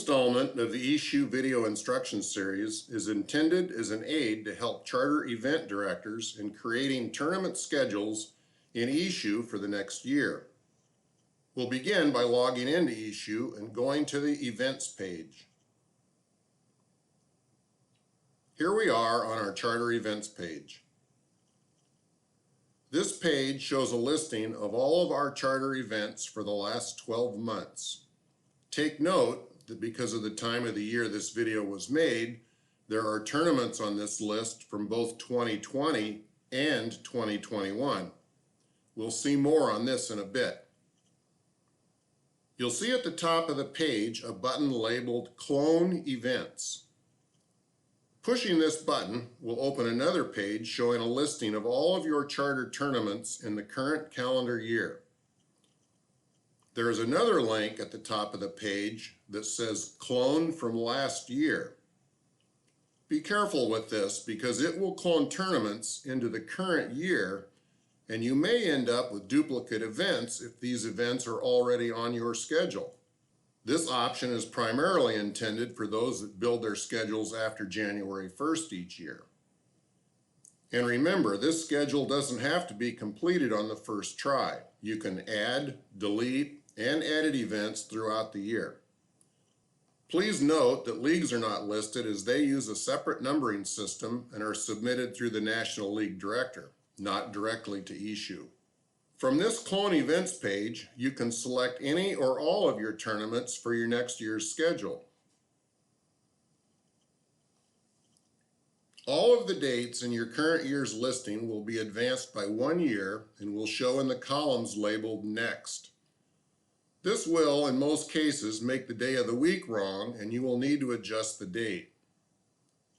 installment of the Issue video instruction series is intended as an aid to help charter event directors in creating tournament schedules in Issue for the next year. We'll begin by logging into Issue and going to the Events page. Here we are on our Charter Events page. This page shows a listing of all of our charter events for the last 12 months. Take note that because of the time of the year this video was made, there are tournaments on this list from both 2020 and 2021. We'll see more on this in a bit. You'll see at the top of the page a button labeled Clone Events. Pushing this button will open another page showing a listing of all of your charter tournaments in the current calendar year. There is another link at the top of the page that says Clone from last year. Be careful with this because it will clone tournaments into the current year, and you may end up with duplicate events if these events are already on your schedule. This option is primarily intended for those that build their schedules after January 1st each year. And remember, this schedule doesn't have to be completed on the first try. You can add, delete, and edit events throughout the year. Please note that leagues are not listed as they use a separate numbering system and are submitted through the National League Director, not directly to Issue. From this Clone Events page, you can select any or all of your tournaments for your next year's schedule. All of the dates in your current year's listing will be advanced by 1 year and will show in the columns labeled Next. This will, in most cases, make the day of the week wrong, and you will need to adjust the date.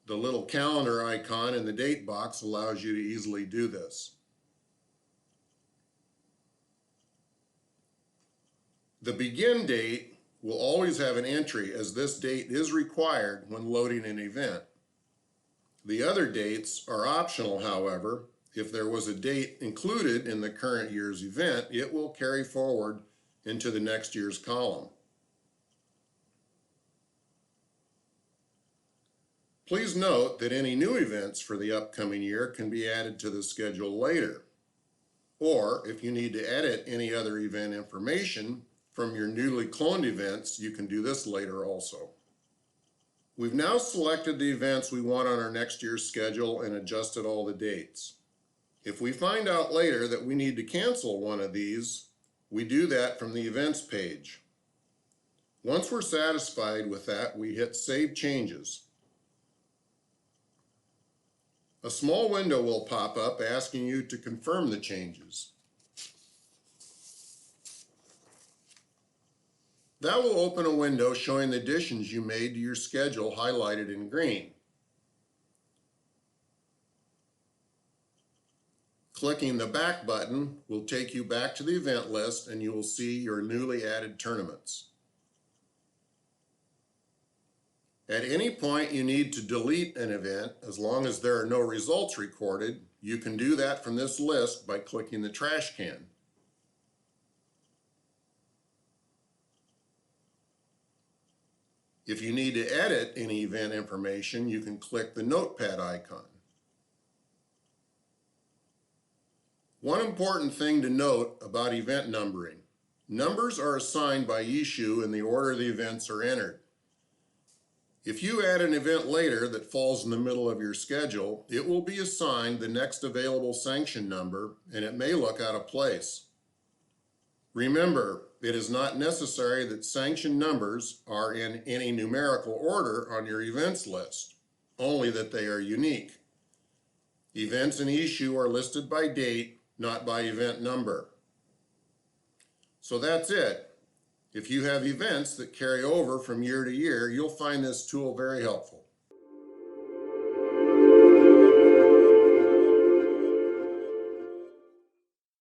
The little calendar icon in the date box allows you to easily do this. The begin date will always have an entry, as this date is required when loading an event. The other dates are optional, however. If there was a date included in the current year's event, it will carry forward into the next year's column. Please note that any new events for the upcoming year can be added to the schedule later. Or if you need to edit any other event information from your newly cloned events, you can do this later also. We've now selected the events we want on our next year's schedule and adjusted all the dates. If we find out later that we need to cancel one of these, we do that from the Events page. Once we're satisfied with that, we hit Save Changes. A small window will pop up asking you to confirm the changes. That will open a window showing the additions you made to your schedule highlighted in green. Clicking the Back button will take you back to the event list and you will see your newly added tournaments. At any point you need to delete an event, as long as there are no results recorded, you can do that from this list by clicking the trash can. If you need to edit any event information, you can click the notepad icon. One important thing to note about event numbering: numbers are assigned by Issue in the order the events are entered. If you add an event later that falls in the middle of your schedule, it will be assigned the next available sanction number, and it may look out of place. Remember, it is not necessary that sanction numbers are in any numerical order on your events list, only that they are unique. Events in Issue are listed by date, not by event number. So that's it. If you have events that carry over from year to year, you'll find this tool very helpful.